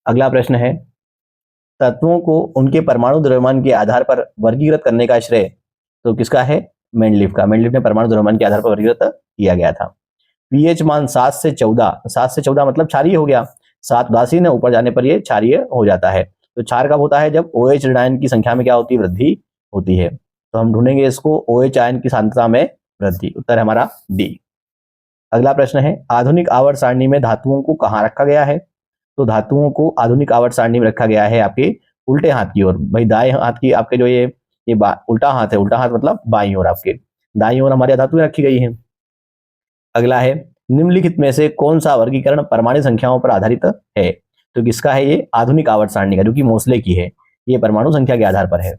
अगला प्रश्न है, तत्वों को उनके परमाणु द्रव्यमान के आधार पर वर्गीकृत करने का श्रेय तो किसका है? मेंडलीफ का। मेंडलीफ ने परमाणु द्रव्यमान के आधार पर वर्गीकृत किया गया था। पीएच मान 7 से 14, 7 से 14 मतलब क्षारीय हो गया, 7 उदासीन है, ऊपर जाने पर ये क्षारीय हो जाता है। तो क्षार कब होता है? जब OH ऋण आयन की संख्या में क्या होती है? वृद्धि होती है। तो हम ढूंढेंगे इसको OH आयन की सांद्रता में वृद्धि। उत्तर है हमारा डी। अगला प्रश्न है, आधुनिक आवर्त सारणी में धातुओं को कहाँ रखा गया है? तो धातुओं को आधुनिक आवर्त सारणी में रखा गया है आपके उल्टे हाथ की ओर। भाई दाएं हाथ की आपके जो ये उल्टा हाथ है, उल्टा हाथ मतलब बाईं ओर, आपके दाईं ओर हमारी धातुएं रखी गई हैं। अगला है, निम्नलिखित में से कौन सा वर्गीकरण परमाणु संख्याओं पर आधारित है? तो किसका है ये? आधुनिक आवर्त सारणी का, जो कि मोसले की है। ये परमाणु संख्या के आधार पर है।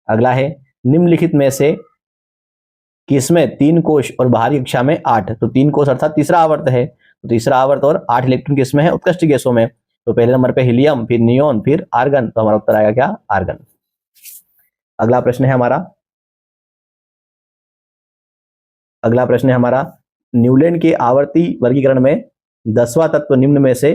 अगला है, निम्नलिखित में से किसमें 3 कोश और बाहरी कक्षा में 8? तो 3 कोश अर्थात तीसरा आवर्त है। तो तीसरा आवर्त और 8 इलेक्ट्रॉन किसमें है? उत्कृष्ट गैसों में। तो पहले नंबर पे हीलियम, फिर नियोन, फिर आर्गन। तो हमारा उत्तर आएगा क्या? आर्गन। अगला प्रश्न है हमारा, न्यूलैंड के आवर्ती वर्गीकरण में 10वां तत्व निम्न में से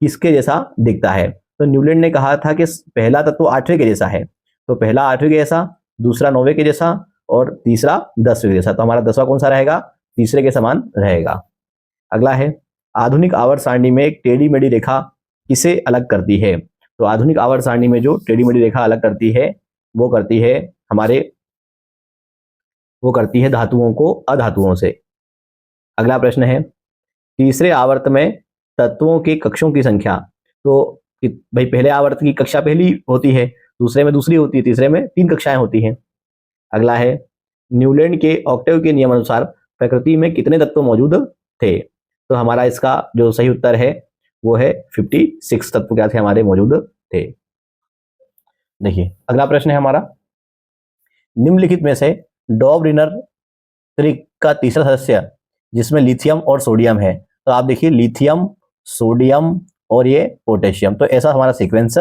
किसके जैसा दिखता है? तो न्यूलैंड ने कहा था कि पहला तत्व 8वें के जैसा है। तो पहला 8वें के जैसा, दूसरा 9वें के जैसा और तीसरा 10वें के जैसा। तो हमारा 10वां कौन सा रहेगा? तीसरे के समान रहेगा। अगला है, आधुनिक आवर्त सारणी में एक टेढ़ी मेढ़ी रेखा किसे अलग करती है? तो आधुनिक आवर्त सारणी में जो टेढ़ी मेढ़ी रेखा अलग करती है वो करती है धातुओं को अधातुओं से। अगला प्रश्न है, तीसरे आवर्त में तत्वों के कक्षों की संख्या। तो भाई पहले आवर्त की कक्षा पहली होती है, दूसरे में दूसरी होती है, तीसरे में 3 कक्षाएं होती हैं। अगला है, न्यूलैंड के ऑक्टेव के नियम अनुसार प्रकृति में कितने तत्व मौजूद थे? तो हमारा इसका जो सही उत्तर है वो है 56 तत्व क्या थे? हमारे मौजूद थे। देखिए अगला प्रश्न है हमारा, निम्नलिखित में से डॉबरिनर त्रिक का तीसरा सदस्य जिसमें लिथियम और सोडियम है। तो आप देखिए लिथियम, सोडियम और ये पोटेशियम, तो ऐसा हमारा सीक्वेंस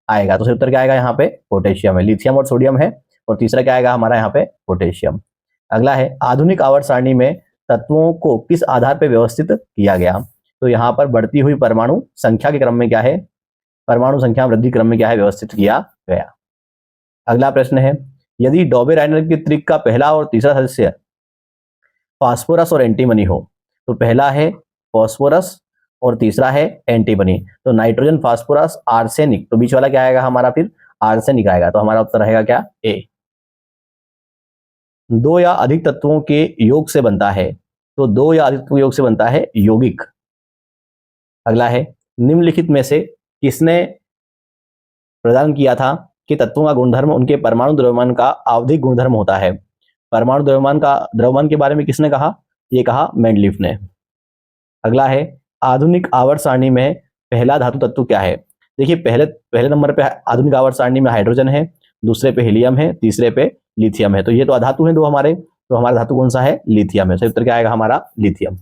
आएगा। तो सही उत्तर क्या आएगा? यहाँ पे पोटेशियम है। लिथियम और सोडियम है और तीसरा क्या आएगा हमारा? यहाँ पे पोटेशियम। अगला है, आधुनिक आवर्त सारणी में तत्वों को किस आधार पर व्यवस्थित किया गया? तो यहाँ पर बढ़ती हुई परमाणु संख्या के क्रम में क्या है? परमाणु संख्या वृद्धि क्रम में क्या है? व्यवस्थित किया गया। अगला प्रश्न है, यदि डॉबेराइनर की त्रिक का पहला और तीसरा सदस्य फास्फोरस और एंटीमनी हो, तो पहला है फास्फोरस और तीसरा है एंटीमनी। तो नाइट्रोजन, फास्फोरस, आर्सेनिक, तो बीच वाला क्या आएगा हमारा? फिर आर्सेनिक आएगा। तो हमारा उत्तर रहेगा क्या? ए। 2 या अधिक तत्वों के योग से बनता है। तो 2 या अधिक तत्वों के योग से बनता है यौगिक। अगला है, निम्नलिखित में से किसने प्रदान किया था कि तत्वों का गुणधर्म उनके परमाणु द्रव्यमान का आवधिक गुणधर्म होता है? परमाणु द्रव्यमान के बारे में किसने कहा? ये कहा मेंडलीफ ने। अगला है, आधुनिक आवर्त सारणी में पहला धातु तत्व क्या है? देखिए पहले नंबर पे आधुनिक आवर्त सारणी में हाइड्रोजन है, दूसरे पे हीलियम है, तीसरे पे लिथियम है। तो ये तो अधातु हैं 2 हमारे। तो हमारा धातु कौन सा है? लिथियम है। सही उत्तर क्या आएगा हमारा? लिथियम।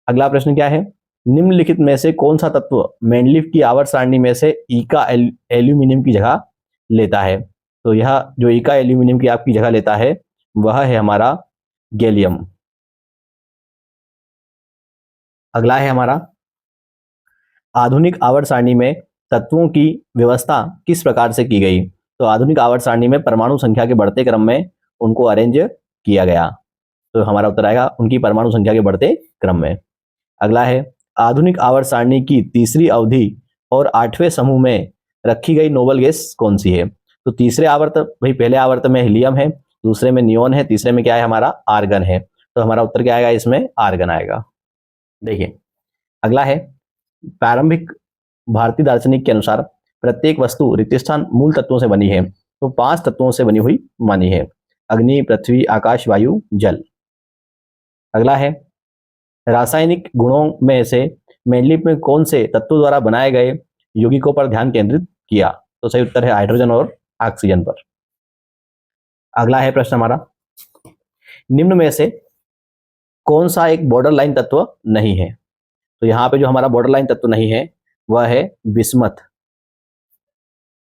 अगला प्रश्न क्या है, निम्नलिखित में से कौन सा तत्व मेंडलीफ की आवर्त सारणी में से ईका एल्यूमिनियम की जगह लेता है? तो यह जो ईका एल्यूमिनियम की आपकी जगह लेता है वह है हमारा गैलियम। अगला है हमारा, आधुनिक आवर्त सारणी में तत्वों की व्यवस्था किस प्रकार से की गई? तो आधुनिक आवर्त सारणी में परमाणु संख्या के बढ़ते क्रम में उनको अरेंज किया गया। तो हमारा उत्तर आएगा उनकी परमाणु संख्या के बढ़ते क्रम में। अगला है, आधुनिक आवर्त सारणी की तीसरी अवधि और 8वें समूह में रखी गई नोबल गैस कौन सी है? तो तीसरे आवर्त, भाई पहले आवर्त में हीलियम है, दूसरे में नियोन है, तीसरे में क्या है हमारा? आर्गन है। तो हमारा उत्तर क्या आएगा? इसमें आर्गन आएगा। देखिए अगला है, प्रारंभिक भारतीय दार्शनिक के अनुसार प्रत्येक वस्तु रिक्तिस्थान मूल तत्वों से बनी है। तो 5 तत्वों से बनी हुई मानी है, अग्नि, पृथ्वी, आकाश, वायु, जल। अगला है, रासायनिक गुणों में से मेंडलीफ में कौन से तत्वों द्वारा बनाए गए यौगिकों पर ध्यान केंद्रित किया? तो सही उत्तर है हाइड्रोजन और ऑक्सीजन पर। अगला है प्रश्न हमारा, निम्न में से कौन सा एक बॉर्डर लाइन तत्व नहीं है? तो यहाँ पे जो हमारा बॉर्डर लाइन तत्व नहीं है वह है बिस्मथ।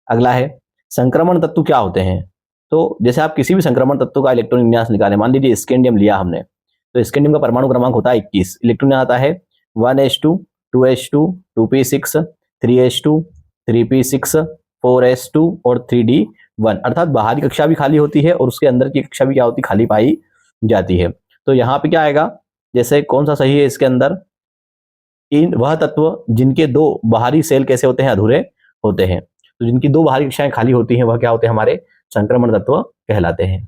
अगला है, संक्रमण तत्व क्या होते हैं? तो जैसे आप किसी भी संक्रमण तत्व का इलेक्ट्रॉन विन्यास निकालें, मान लीजिए स्कैंडियम लिया हमने, तो स्कैंडियम का परमाणु क्रमांक होता है 21, इलेक्ट्रॉन आता है 1s2 2s2 2p6 3s2, 3p6, 4s2 और 3d1, अर्थात बाहरी कक्षा भी खाली होती है और उसके अंदर की कक्षा भी क्या होती है, खाली पाई जाती है। तो यहाँ पे क्या आएगा, जैसे कौन सा सही है इसके अंदर, इन वह तत्व जिनके दो बाहरी सेल कैसे होते हैं, अधूरे होते हैं। तो जिनकी दो बाहरी कक्षाएं खाली होती हैं वह क्या होते हैं, हमारे संक्रमण तत्व कहलाते हैं।